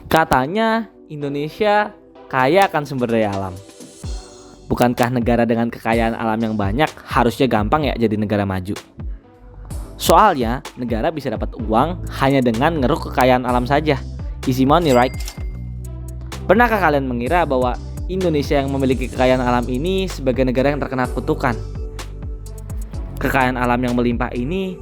Katanya Indonesia kaya akan sumber daya alam. Bukankah negara dengan kekayaan alam yang banyak harusnya gampang ya jadi negara maju? Soalnya negara bisa dapat uang hanya dengan ngeruk kekayaan alam saja. Easy money, right? Pernahkah kalian mengira bahwa Indonesia yang memiliki kekayaan alam ini sebagai negara yang terkena kutukan? Kekayaan alam yang melimpah ini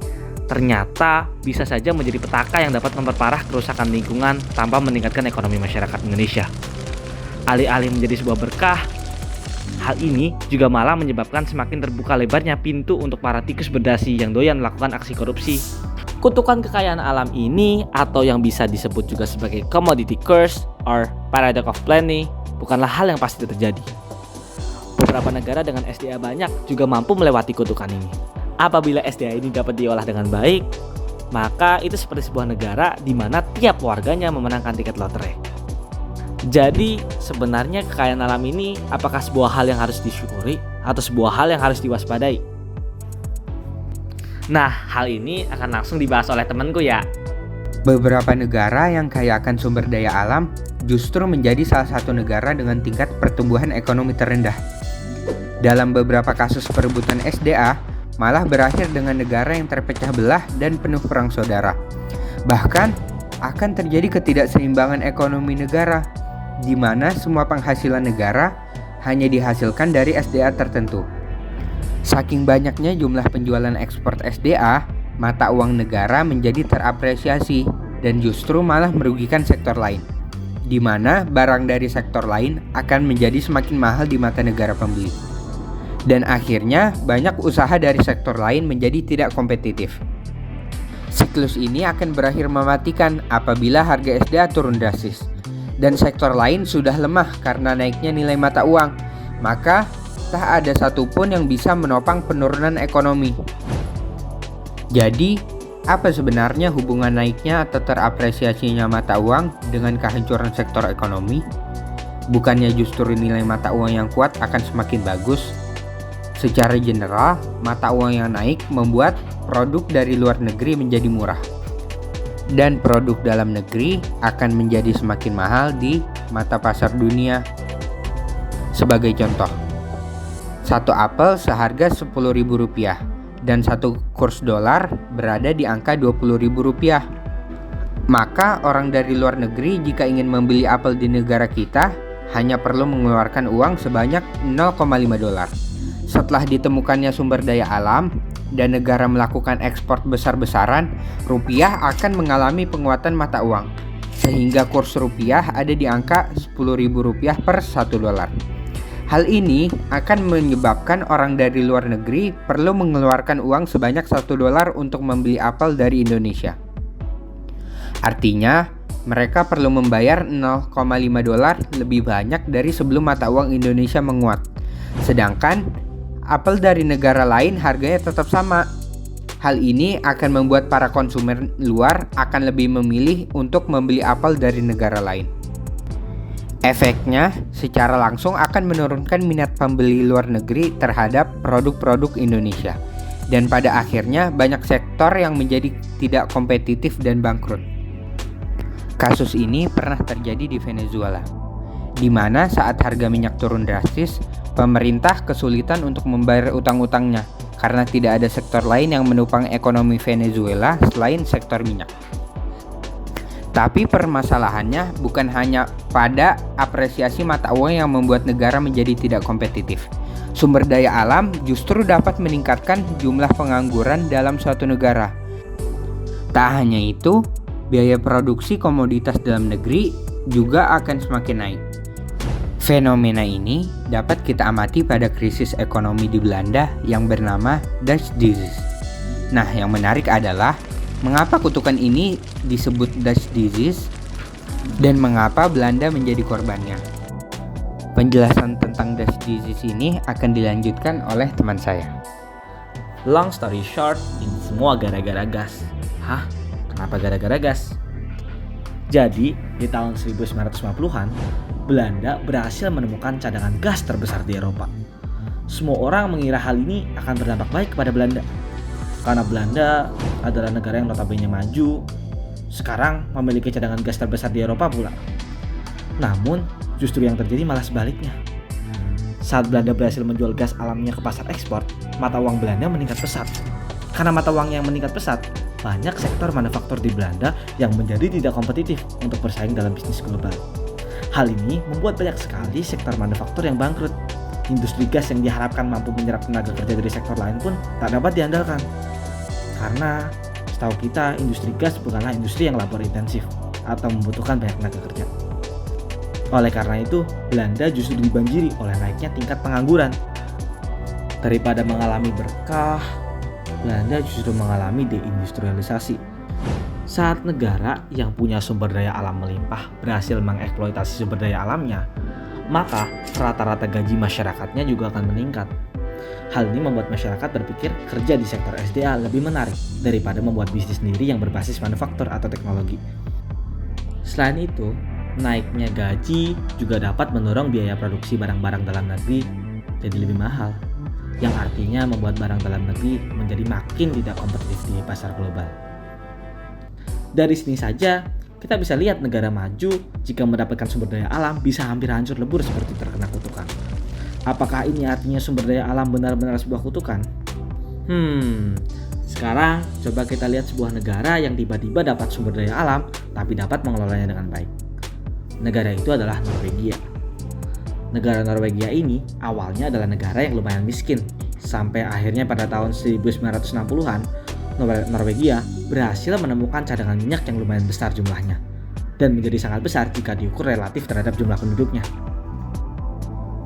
ternyata bisa saja menjadi petaka yang dapat memperparah kerusakan lingkungan tanpa meningkatkan ekonomi masyarakat Indonesia. Alih-alih menjadi sebuah berkah, hal ini juga malah menyebabkan semakin terbuka lebarnya pintu untuk para tikus berdasi yang doyan melakukan aksi korupsi. Kutukan kekayaan alam ini, atau yang bisa disebut juga sebagai commodity curse or paradox of plenty, bukanlah hal yang pasti terjadi. Beberapa negara dengan SDA banyak juga mampu melewati kutukan ini. Apabila SDA ini dapat diolah dengan baik, maka itu seperti sebuah negara di mana tiap warganya memenangkan tiket lotre. Jadi sebenarnya kekayaan alam ini apakah sebuah hal yang harus disyukuri atau sebuah hal yang harus diwaspadai? Nah, hal ini akan langsung dibahas oleh temanku ya. Beberapa negara yang kaya akan sumber daya alam justru menjadi salah satu negara dengan tingkat pertumbuhan ekonomi terendah. Dalam beberapa kasus perebutan SDA, malah berakhir dengan negara yang terpecah belah dan penuh perang saudara. Bahkan akan terjadi ketidakseimbangan ekonomi negara, di mana semua penghasilan negara hanya dihasilkan dari SDA tertentu. Saking banyaknya jumlah penjualan ekspor SDA, mata uang negara menjadi terapresiasi dan justru malah merugikan sektor lain, di mana barang dari sektor lain akan menjadi semakin mahal di mata negara pembeli. Dan akhirnya banyak usaha dari sektor lain menjadi tidak kompetitif. Siklus ini akan berakhir mematikan apabila harga SDA turun drastis dan sektor lain sudah lemah karena naiknya nilai mata uang, maka tak ada satupun yang bisa menopang penurunan ekonomi. Jadi, apa sebenarnya hubungan naiknya atau terapresiasinya mata uang dengan kehancuran sektor ekonomi? Bukannya justru nilai mata uang yang kuat akan semakin bagus? Secara general, mata uang yang naik membuat produk dari luar negeri menjadi murah. Dan produk dalam negeri akan menjadi semakin mahal di mata pasar dunia. Sebagai contoh, satu apel seharga Rp10.000 dan satu kurs dolar berada di angka Rp20.000. Maka orang dari luar negeri jika ingin membeli apel di negara kita hanya perlu mengeluarkan uang sebanyak $0,5. Setelah ditemukannya sumber daya alam dan negara melakukan ekspor besar-besaran, rupiah akan mengalami penguatan mata uang, sehingga kurs rupiah ada di angka Rp10.000 per $1. Hal ini akan menyebabkan orang dari luar negeri perlu mengeluarkan uang sebanyak $1 untuk membeli apel dari Indonesia. Artinya, mereka perlu membayar $0,5 lebih banyak dari sebelum mata uang Indonesia menguat. Sedangkan, apel dari negara lain harganya tetap sama. Hal ini akan membuat para konsumen luar akan lebih memilih untuk membeli apel dari negara lain. Efeknya secara langsung akan menurunkan minat pembeli luar negeri terhadap produk-produk Indonesia. Dan pada akhirnya banyak sektor yang menjadi tidak kompetitif dan bangkrut. Kasus ini pernah terjadi di Venezuela, di mana saat harga minyak turun drastis, pemerintah kesulitan untuk membayar utang-utangnya karena tidak ada sektor lain yang menopang ekonomi Venezuela selain sektor minyak. Tapi permasalahannya bukan hanya pada apresiasi mata uang yang membuat negara menjadi tidak kompetitif. Sumber daya alam justru dapat meningkatkan jumlah pengangguran dalam suatu negara. Tak hanya itu, biaya produksi komoditas dalam negeri juga akan semakin naik. Fenomena ini dapat kita amati pada krisis ekonomi di Belanda yang bernama Dutch Disease. Nah, yang menarik adalah mengapa kutukan ini disebut Dutch Disease dan mengapa Belanda menjadi korbannya. Penjelasan tentang Dutch Disease ini akan dilanjutkan oleh teman saya. Long story short, ini semua gara-gara gas. Hah? Kenapa gara-gara gas? Jadi, di tahun 1950-an, Belanda berhasil menemukan cadangan gas terbesar di Eropa. Semua orang mengira hal ini akan berdampak baik kepada Belanda. Karena Belanda adalah negara yang notabene maju, sekarang memiliki cadangan gas terbesar di Eropa pula. Namun, justru yang terjadi malah sebaliknya. Saat Belanda berhasil menjual gas alamnya ke pasar ekspor, mata uang Belanda meningkat pesat. Karena mata uang yang meningkat pesat, banyak sektor manufaktur di Belanda yang menjadi tidak kompetitif untuk bersaing dalam bisnis global. Hal ini membuat banyak sekali sektor manufaktur yang bangkrut. Industri gas yang diharapkan mampu menyerap tenaga kerja dari sektor lain pun tak dapat diandalkan. Karena setahu kita, industri gas bukanlah industri yang labor intensif atau membutuhkan banyak tenaga kerja. Oleh karena itu, Belanda justru dibanjiri oleh naiknya tingkat pengangguran. Daripada mengalami berkah, Belanda justru mengalami deindustrialisasi. Saat negara yang punya sumber daya alam melimpah berhasil mengeksploitasi sumber daya alamnya, maka rata-rata gaji masyarakatnya juga akan meningkat. Hal ini membuat masyarakat berpikir kerja di sektor SDA lebih menarik daripada membuat bisnis sendiri yang berbasis manufaktur atau teknologi. Selain itu, naiknya gaji juga dapat mendorong biaya produksi barang-barang dalam negeri jadi lebih mahal, yang artinya membuat barang dalam negeri menjadi makin tidak kompetitif di pasar global. Dari sini saja, kita bisa lihat negara maju jika mendapatkan sumber daya alam bisa hampir hancur lebur seperti terkena kutukan. Apakah ini artinya sumber daya alam benar-benar sebuah kutukan? Sekarang coba kita lihat sebuah negara yang tiba-tiba dapat sumber daya alam tapi dapat mengelolanya dengan baik. Negara itu adalah Norwegia. Negara Norwegia ini awalnya adalah negara yang lumayan miskin, sampai akhirnya pada tahun 1960-an Norwegia berhasil menemukan cadangan minyak yang lumayan besar jumlahnya dan menjadi sangat besar jika diukur relatif terhadap jumlah penduduknya.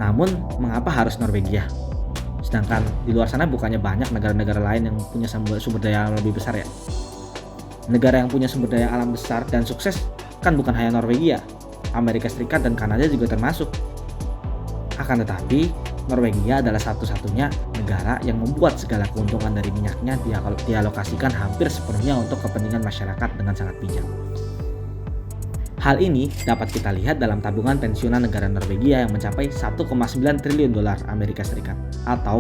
Namun, mengapa harus Norwegia? Sedangkan di luar sana bukannya banyak negara-negara lain yang punya sumber daya alam lebih besar ya? Negara yang punya sumber daya alam besar dan sukses kan bukan hanya Norwegia, Amerika Serikat dan Kanada juga termasuk. Akan tetapi, Norwegia adalah satu-satunya negara yang membuat segala keuntungan dari minyaknya dialokasikan hampir sepenuhnya untuk kepentingan masyarakat dengan sangat bijak. Hal ini dapat kita lihat dalam tabungan pensiunan negara Norwegia yang mencapai 1,9 triliun dolar Amerika Serikat atau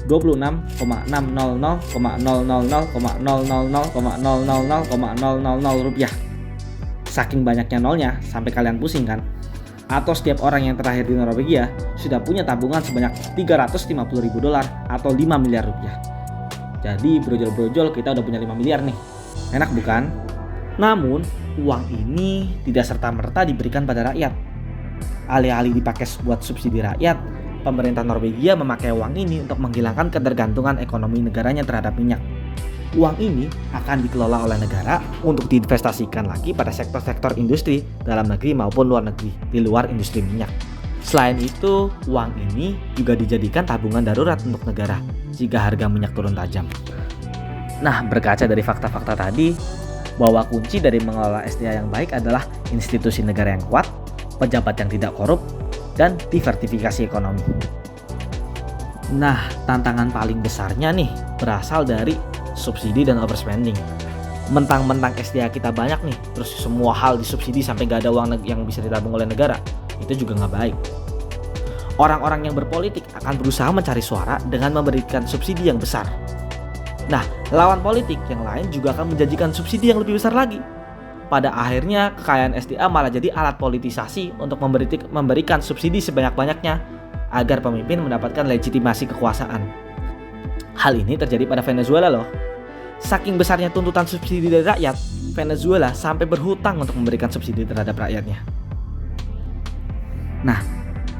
26,600,000,000,000,000,000,000 rupiah. Saking banyaknya nolnya sampai kalian pusing kan? Atau setiap orang yang terlahir di Norwegia sudah punya tabungan sebanyak 350.000 dolar atau 5 miliar rupiah. Jadi brojol-brojol kita udah punya 5 miliar nih. Enak bukan? Namun, uang ini tidak serta-merta diberikan pada rakyat. Alih-alih dipakai buat subsidi rakyat, pemerintah Norwegia memakai uang ini untuk menghilangkan ketergantungan ekonomi negaranya terhadap minyak. Uang ini akan dikelola oleh negara untuk diinvestasikan lagi pada sektor-sektor industri dalam negeri maupun luar negeri di luar industri minyak. Selain itu, uang ini juga dijadikan tabungan darurat untuk negara jika harga minyak turun tajam. Nah, berkaca dari fakta-fakta tadi, bahwa kunci dari mengelola SDA yang baik adalah institusi negara yang kuat, pejabat yang tidak korup, dan diversifikasi ekonomi. Nah, tantangan paling besarnya nih berasal dari subsidi dan overspending. Mentang-mentang SDA kita banyak nih, terus semua hal disubsidi sampai gak ada uang yang bisa ditabung oleh negara, itu juga gak baik. Orang-orang yang berpolitik akan berusaha mencari suara dengan memberikan subsidi yang besar. Nah, lawan politik yang lain juga akan menjanjikan subsidi yang lebih besar lagi. Pada akhirnya, kekayaan SDA malah jadi alat politisasi untuk memberikan subsidi sebanyak-banyaknya agar pemimpin mendapatkan legitimasi kekuasaan. Hal ini terjadi pada Venezuela loh. Saking besarnya tuntutan subsidi dari rakyat, Venezuela sampai berhutang untuk memberikan subsidi terhadap rakyatnya. Nah,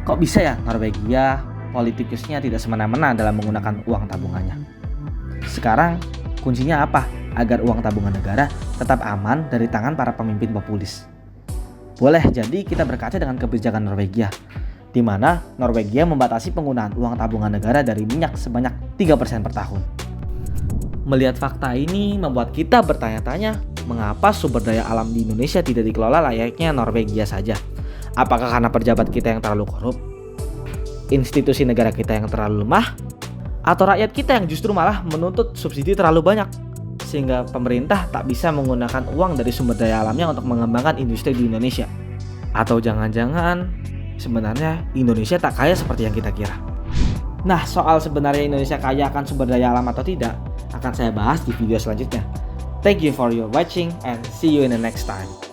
kok bisa ya Norwegia politikusnya tidak semena-mena dalam menggunakan uang tabungannya? Sekarang kuncinya apa agar uang tabungan negara tetap aman dari tangan para pemimpin populis? Boleh jadi kita berkaca dengan kebijakan Norwegia, di mana Norwegia membatasi penggunaan uang tabungan negara dari minyak sebanyak 3% per tahun. Melihat fakta ini membuat kita bertanya-tanya, mengapa sumber daya alam di Indonesia tidak dikelola layaknya Norwegia saja? Apakah karena pejabat kita yang terlalu korup? Institusi negara kita yang terlalu lemah? Atau rakyat kita yang justru malah menuntut subsidi terlalu banyak sehingga pemerintah tak bisa menggunakan uang dari sumber daya alamnya untuk mengembangkan industri di Indonesia? Atau jangan-jangan sebenarnya Indonesia tak kaya seperti yang kita kira? Nah, soal sebenarnya Indonesia kaya akan sumber daya alam atau tidak akan saya bahas di video selanjutnya. Thank you for your watching and see you in the next time.